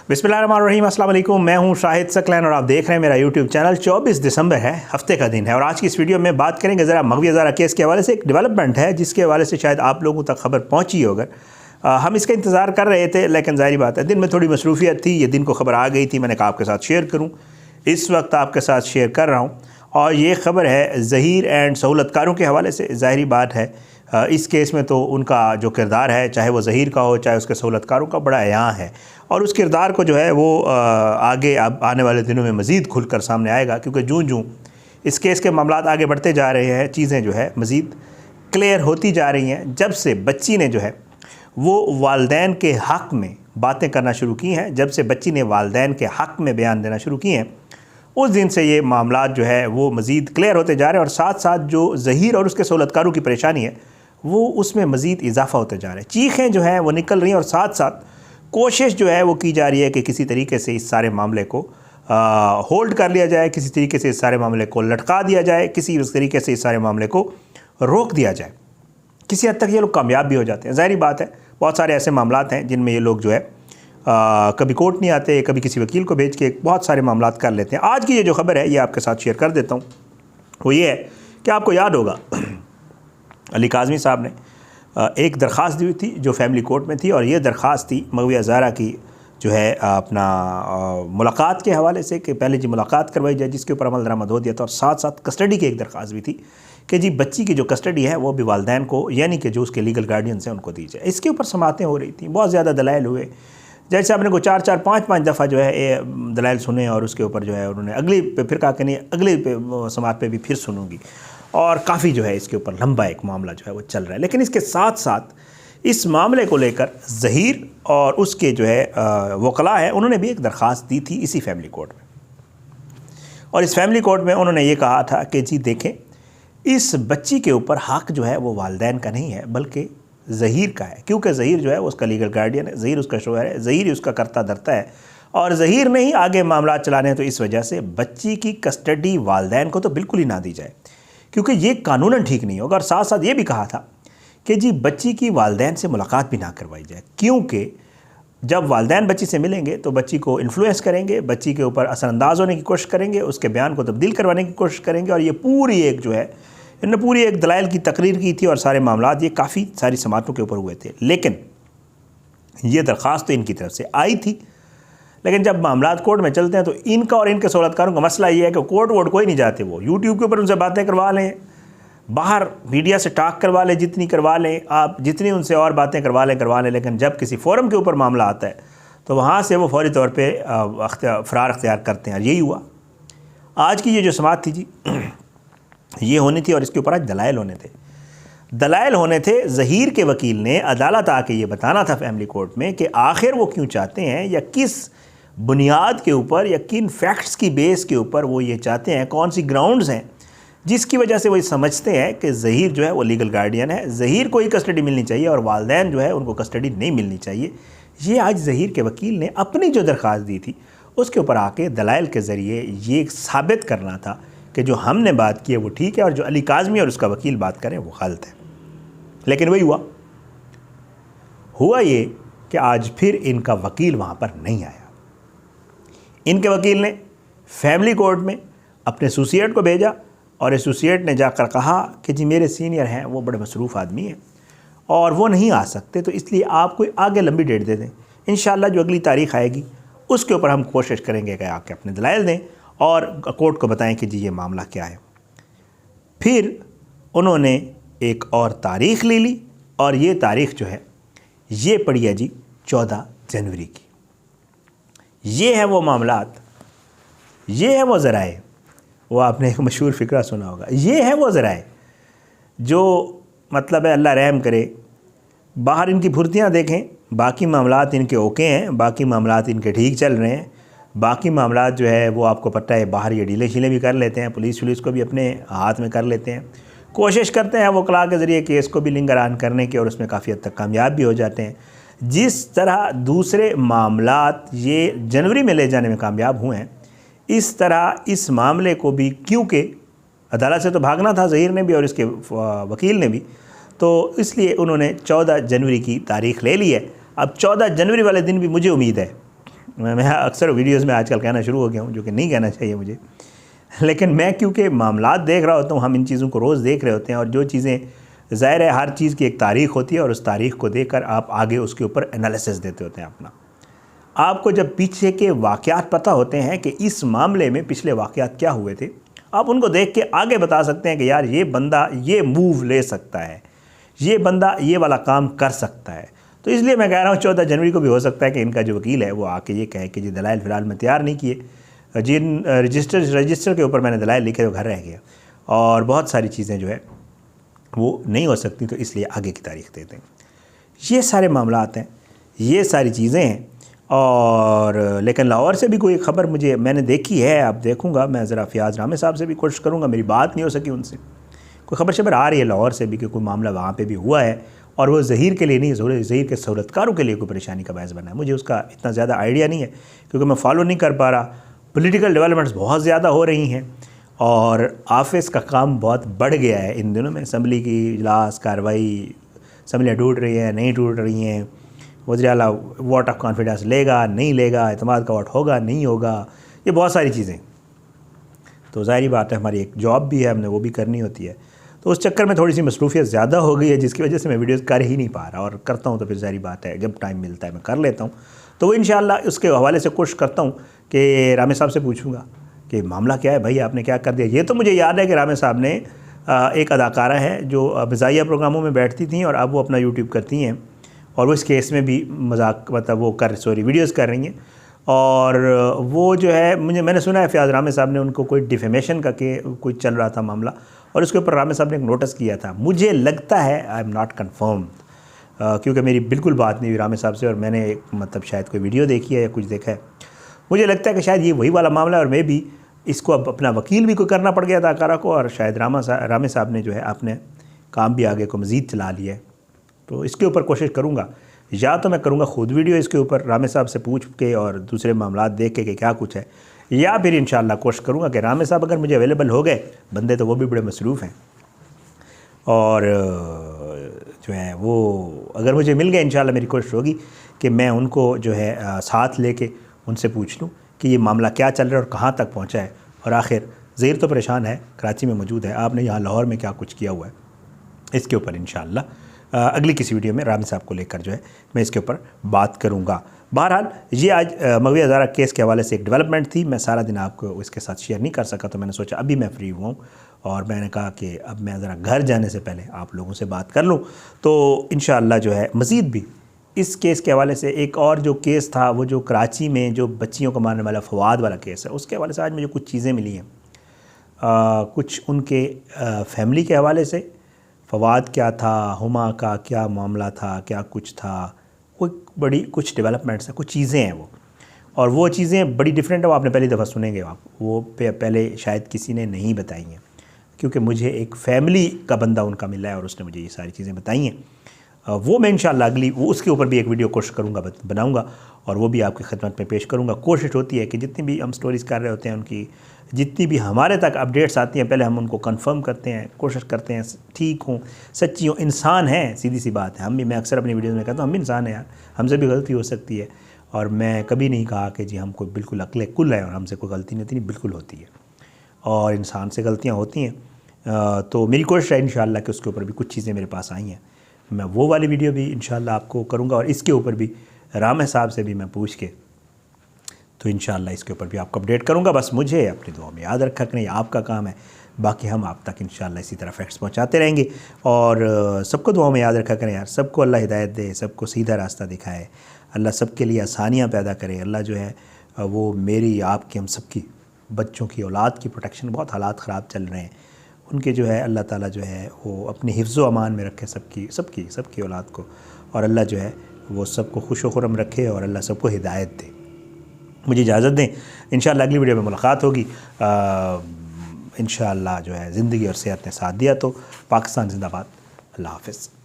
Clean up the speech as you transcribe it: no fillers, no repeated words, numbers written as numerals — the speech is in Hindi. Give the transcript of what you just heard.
बिस्मिल्लाहिर्रहमानिर्रहीम, अस्सलाम वालेकुम। मैं हूं शाहिद सकलैन और आप देख रहे हैं मेरा यूट्यूब चैनल। 24 दिसंबर है, हफ्ते का दिन है और आज की इस वीडियो में बात करेंगे ज़रा मगवी हज़ारा केस के हवाले से। एक डेवलपमेंट है जिसके हवाले से शायद आप लोगों तक खबर पहुँची हो। अगर हम इसका इंतज़ार कर रहे थे, लेकिन ज़ाहिर बात है दिन में थोड़ी मसरूफियत थी। ये दिन को खबर आ गई थी, मैंने कहा आपके साथ शेयर करूँ। इस वक्त आपके साथ शेयर कर रहा हूँ और ये ख़बर है ज़हीर एंड सहूलतकारों के हवाले से। ज़ाहिर बात है इस केस में तो उनका जो किरदार है, चाहे वो ज़हीर का हो चाहे उसके सहूलतकारों का, बड़ा अयां है और उस किरदार को जो है वो आगे अब आने वाले दिनों में मज़ीद खुलकर सामने आएगा, क्योंकि जूँ जूँ इस केस के मामलात आगे बढ़ते जा रहे हैं, चीज़ें जो है मज़ीद क्लियर होती जा रही हैं। जब से बच्ची ने जो है वो वालदैन के हक़ में बातें करना शुरू की हैं, जब से बच्ची ने वालदैन के हक़ में बयान देना शुरू किए हैं, उस दिन से ये मामलात जो है वो मज़ीद क्लियर होते जा रहे हैं और साथ साथ जो ज़हीर और उसके सहूलतकारों की परेशानी है वो उसमें मज़ीद इजाफ़ा होते जा रहा है। चीखें जो हैं वो निकल रही हैं और साथ साथ कोशिश जो है वो की जा रही है कि किसी तरीके से इस सारे मामले को होल्ड कर लिया जाए, किसी तरीके से इस सारे मामले को लटका दिया जाए, किसी उस तरीके से इस सारे मामले को रोक दिया जाए। किसी हद तक ये लोग कामयाब भी हो जाते हैं। ज़ाहिर बात है बहुत सारे ऐसे मामलात हैं जिनमें ये लोग जो है कभी कोर्ट नहीं आते, कभी किसी वकील को भेज के बहुत सारे मामलात कर लेते हैं। आज की ये जो खबर है ये आपके साथ शेयर कर देता हूँ। वो ये है कि आपको याद होगा अली काज़मी साहब ने एक दरख्वास्त दी हुई थी जो फैमिली कोर्ट में थी और ये दरख्वास्त थी मगवी हज़ारा की जो है अपना मुलाकात के हवाले से कि पहले जी मुलाकात करवाई जाए, जिसके ऊपर अमल दरामद हो दिया था। और साथ साथ कस्टडी की एक दरख्वास्त भी थी कि जी बच्ची की जो कस्टडी है वो भी वालदैन को, यानी कि जो उसके लीगल गार्डियंस हैं उनको दी जाए। इसके ऊपर समातें हो रही थी, बहुत ज़्यादा दलाइल हुए। जैसे आपने को 4-4, 5-5 दफ़ा जो है दलाइल सुने और उसके ऊपर जो है उन्होंने अगली पे फिर कहा कि नहीं अगली समात पे भी फिर सुनूंगी और काफ़ी जो है इसके ऊपर लंबा एक मामला जो है वो चल रहा है। लेकिन इसके साथ साथ इस मामले को लेकर ज़हीर और उसके जो है वकला है उन्होंने भी एक दरख्वास्त दी थी इसी फैमिली कोर्ट में। और इस फैमिली कोर्ट में उन्होंने ये कहा था कि जी देखें, इस बच्ची के ऊपर हक़ जो है वो वालदैन का नहीं है बल्कि ज़हीर का है, क्योंकि ज़हीर जो है उसका लीगल गार्डियन है, ज़हीर उसका शोहर है, ज़हीर उसका करता धरता है और ज़हीर ने ही आगे मामला चलाने हैं। तो इस वजह से बच्ची की कस्टडी वालदैन को तो बिल्कुल ही ना दी जाए, क्योंकि ये कानूनन ठीक नहीं होगा। और साथ साथ ये भी कहा था कि जी बच्ची की वालदैन से मुलाकात भी ना करवाई जाए, क्योंकि जब वालदैन बच्ची से मिलेंगे तो बच्ची को इन्फ्लुएंस करेंगे, बच्ची के ऊपर असरअंदाज होने की कोशिश करेंगे, उसके बयान को तब्दील करवाने की कोशिश करेंगे। और ये पूरी एक जो है इन्होंने पूरी एक दलाइल की तकरीर की थी और सारे मामलात ये काफ़ी सारी समातों के ऊपर हुए थे। लेकिन ये दरख्वास्त तो इनकी तरफ से आई थी, लेकिन जब मामलात कोर्ट में चलते हैं तो इनका और इनके सहूलतकारों का मसला ये है कि कोर्ट वोट कोई नहीं जाते। वो यूट्यूब के ऊपर उनसे बातें करवा लें, बाहर मीडिया से टाक करवा लें, जितनी करवा लें आप, जितनी उनसे और बातें करवा लें, लेकिन जब किसी फोरम के ऊपर मामला आता है तो वहाँ से वो फौरी तौर पर फ़रार अख्तियार करते हैं। यही हुआ आज की ये जो समात थी जी, ये होनी थी और इसके ऊपर आज दलाइल होने थे। दलाइल होने थे। ज़हीर के वकील ने अदालत आके ये बताना था फैमिली कोर्ट में कि आखिर वो क्यों चाहते हैं या किस बुनियाद के ऊपर या किन फैक्ट्स की बेस के ऊपर वो ये चाहते हैं, कौन सी ग्राउंड्स हैं जिसकी वजह से वो ये समझते हैं कि ज़हीर जो है वो लीगल गार्डियन है, ज़हीर को ही कस्टडी मिलनी चाहिए और वालदैन जो है उनको कस्टडी नहीं मिलनी चाहिए। ये आज ज़हीर के वकील ने अपनी जो दरख्वास्त दी थी उसके ऊपर आके दलाइल के ज़रिए ये साबित करना था कि जो हमने बात की है वो ठीक है और जो अली काज़मी और उसका वकील बात करें वो गलत है। लेकिन वही हुआ ये कि आज फिर इनका वकील वहाँ पर नहीं आया। इनके वकील ने फैमिली कोर्ट में अपने एसोसिएट को भेजा और एसोसिएट ने जाकर कहा कि जी मेरे सीनियर हैं, वो बड़े मसरूफ़ आदमी हैं और वो नहीं आ सकते, तो इसलिए आप कोई आगे लंबी डेट दे दें। इंशाल्लाह जो अगली तारीख़ आएगी उसके ऊपर हम कोशिश करेंगे कि आके अपने दलाइल दें और कोर्ट को बताएं कि जी ये मामला क्या है। फिर उन्होंने एक और तारीख़ ले ली और ये तारीख़ जो है ये पड़ी है जी 14 जनवरी की। ये है वो मामलात, ये है वो ज़राए, वो आपने एक मशहूर फ़िक्रा सुना होगा, ये है वो ज़राए जो मतलब है अल्लाह रहम करे। बाहर इनकी फुर्तियाँ देखें, बाकी मामलात इनके ओके हैं, बाकी मामलात इनके ठीक चल रहे हैं, बाकी मामलात जो है वो आपको पता है बाहर ये डीले शीले भी कर लेते हैं, पुलिस को भी अपने हाथ में कर लेते हैं, कोशिश करते हैं वो वकला के ज़रिए केस को भी लिंगरान करने की और उसमें काफ़ी हद तक कामयाब भी हो जाते हैं। जिस तरह दूसरे मामलात ये जनवरी में ले जाने में कामयाब हुए हैं, इस तरह इस मामले को भी, क्योंकि अदालत से तो भागना था ज़हीर ने भी और इसके वकील ने भी, तो इसलिए उन्होंने 14 जनवरी की तारीख़ ले ली है। अब 14 जनवरी वाले दिन भी मुझे उम्मीद है मैं अक्सर वीडियोस में आजकल कहना शुरू हो गया हूँ, जो कि नहीं कहना चाहिए मुझे, लेकिन मैं क्योंकि मामलात देख रहा होता हूँ, हम इन चीज़ों को रोज़ देख रहे होते हैं, और जो चीज़ें ज़ाहिर है हर चीज़ की एक तारीख़ होती है और उस तारीख़ को देखकर आप आगे उसके ऊपर एनालिसिस देते होते हैं अपना। आपको जब पीछे के वाक़यात पता होते हैं कि इस मामले में पिछले वाक़यात क्या हुए थे, आप उनको देख के आगे बता सकते हैं कि यार ये बंदा ये मूव ले सकता है, ये बंदा ये वाला काम कर सकता है। तो इसलिए मैं कह रहा हूँ 14 जनवरी को भी हो सकता है कि इनका जो वकील है वो आके ये कहे कि जी दलाइल फ़िलहाल मैं तैयार नहीं किए, जिन रजिस्टर के ऊपर मैंने दलाइल लिखे वो घर रह गया, और बहुत सारी चीज़ें जो है वो नहीं हो सकती, तो इसलिए आगे की तारीख देते हैं। ये सारे मामलात हैं, ये सारी चीज़ें हैं। और लेकिन लाहौर से भी कोई ख़बर मैंने देखी है, अब देखूँगा मैं ज़रा फ़याज़ रामे साहब से भी कोशिश करूँगा, मेरी बात नहीं हो सकी उनसे, कोई ख़बर आ रही है लाहौर से भी कि कोई मामला वहाँ पे भी हुआ है, और वो ज़हीर के लिए नहीं, ज़हीर के सहूलतकारों के लिए कोई परेशानी का बायस बना है। मुझे उसका इतना ज़्यादा आइडिया नहीं है क्योंकि मैं फॉलो नहीं कर पा रहा। पॉलिटिकल डेवलपमेंट्स बहुत ज़्यादा हो रही हैं और ऑफिस का काम बहुत बढ़ गया है इन दिनों में। असम्बली की इजलास कार्रवाई, असम्बलियाँ टूट रही हैं, नहीं टूट रही हैं, वज़ीर आला वोट ऑफ कॉन्फिडेंस लेगा नहीं लेगा, एतमाद का वोट होगा नहीं होगा, ये बहुत सारी चीज़ें। तो ज़ाहिर बात है हमारी एक जॉब भी है, हमने वो भी करनी होती है, तो उस चक्कर में थोड़ी सी मसरूफियत ज़्यादा हो गई है, जिसकी वजह से मैं वीडियोज़ कर ही नहीं पा रहा, और करता हूँ तो फिर ज़ाहिर बात है जब टाइम मिलता है मैं कर लेता हूँ। तो वो इंशाअल्लाह उसके हवाले से कोशिश करता हूँ कि रामे साहब से पूछूँगा कि मामला क्या है भाई, आपने क्या कर दिया। ये तो मुझे याद है कि रामे साहब ने एक अदाकारा है जो मज़ाहिया प्रोग्रामों में बैठती थी और अब वो अपना यूट्यूब करती हैं, और वो इस केस में भी मजाक मतलब वो वीडियोज़ कर रही हैं। और वो जो है मैंने सुना है फ़याज़ रामे साहब ने उनको कोई डिफेमेशन का कोई चल रहा था मामला, और उसके ऊपर रामे साहब ने एक नोटिस किया था। मुझे लगता है, आई एम नॉट कन्फर्म, क्योंकि मेरी बिल्कुल बात नहीं हुई रामे साहब से, और मैंने मतलब शायद कोई वीडियो देखी है या कुछ देखा है। मुझे लगता है कि शायद ये वही वाला मामला है, और मैं भी इसको अब अपना वकील भी कोई करना पड़ गया अदाकारा को, और शायद रामे साहब ने जो है अपने काम भी आगे को मज़ीद चला लिया है। तो इसके ऊपर कोशिश करूँगा, या तो मैं करूँगा ख़ुद वीडियो इसके ऊपर रामे साहब से पूछ के और दूसरे मामला देख के कि क्या कुछ है, या फिर इंशाअल्लाह कोशिश करूँगा कि रामे साहब अगर मुझे अवेलेबल हो गए, बंदे तो वो भी बड़े मसरूफ़ हैं, और जो है वो अगर मुझे मिल गए इंशाअल्लाह मेरी कोशिश होगी कि मैं उनको जो है साथ लेके उनसे पूछ लूँ कि ये मामला क्या चल रहा है और कहाँ तक पहुँचा है, और आखिर ज़हीर तो परेशान है, कराची में मौजूद है, आपने यहाँ लाहौर में क्या कुछ किया हुआ है। इसके ऊपर इंशाअल्लाह अगली किसी वीडियो में रामे साहब को लेकर जो है मैं इसके ऊपर बात करूँगा। बहरहाल ये आज मगवी हज़ारा केस के हवाले से एक डेवलपमेंट थी, मैं सारा दिन आपको इसके साथ शेयर नहीं कर सका, तो मैंने सोचा अभी मैं फ्री हुआ हूँ और मैंने कहा कि अब मैं ज़रा घर जाने से पहले आप लोगों से बात कर लूँ। तो इंशाअल्लाह जो है मज़ीद भी इस केस के हवाले से एक और जो केस था, वो जो कराची में जो बच्चियों को मारने वाला फवाद वाला केस है, उसके हवाले से आज मुझे कुछ चीज़ें मिली हैं, कुछ उनके फैमिली के हवाले से, फवाद क्या था, हुमा का क्या मामला था, क्या कुछ था, कोई बड़ी कुछ डेवलपमेंट्स हैं, कुछ चीज़ें हैं वो, और वो चीज़ें बड़ी डिफरेंट है, वो आपने पहली दफ़ा सुनेंगे आप, वो पहले शायद किसी ने नहीं बताई हैं, क्योंकि मुझे एक फ़ैमिली का बंदा उनका मिला है और उसने मुझे ये सारी चीज़ें बताई हैं। वो मैं इंशाअल्लाह वो उसके ऊपर भी एक वीडियो कोशिश करूँगा बनाऊँगा, और वो भी आपकी खिदमत में पेश करूँगा। कोशिश होती है कि जितनी भी हम स्टोरीज़ कर रहे होते हैं, उनकी जितनी भी हमारे तक अपडेट्स आती हैं, पहले हम उनको कंफर्म करते हैं, कोशिश करते हैं ठीक हों, सच्ची हों। इंसान हैं, सीधी सी बात है, हम भी, मैं अक्सर अपनी वीडियोज़ में कहता हूँ हम भी इंसान हैं यार, हमसे भी गलती हो सकती है, और मैं कभी नहीं कहा कि जी हम कोई बिल्कुल अक्ल कुल है और हमसे कोई गलती नहीं होती, नहीं, बिल्कुल होती है, और इंसान से गलतियाँ होती हैं। तो मेरी कोशिश है इंशाअल्लाह कि उसके ऊपर भी कुछ चीज़ें मेरे पास आई हैं, मैं वो वाली वीडियो भी इंशाअल्लाह आपको करूँगा, और इसके ऊपर भी रामे साहब से भी मैं पूछ के तो इंशाअल्लाह इसके ऊपर भी आपको अपडेट करूँगा। बस मुझे अपनी दुआ में याद रखा करें, आपका काम है, बाकी हम आप तक इंशाअल्लाह इसी तरह फैक्ट्स पहुँचाते रहेंगे। और सबको दुआ में याद रखा करें यार, सबको अल्लाह हिदायत दे, सबको सीधा रास्ता दिखाए, अल्लाह सबके लिए आसानियाँ पैदा करे, अल्लाह जो है वो मेरी आपकी हम सबकी बच्चों की औलाद की प्रोटेक्शन, बहुत हालात ख़राब चल रहे हैं, उनके जो है अल्लाह ताला जो है वो अपनी हिफ्ज़ व अमान में रखे सबकी औलाद को, और अल्लाह जो है वो सबको खुश व खुर्रम रखे, और अल्लाह सबको हिदायत दे। मुझे इजाज़त दें, इंशाअल्लाह अगली वीडियो में मुलाकात होगी। इंशाअल्लाह जो है ज़िंदगी और सेहत ने साथ दिया तो पाकिस्तान जिंदाबाद। अल्लाह हाफ़िज़।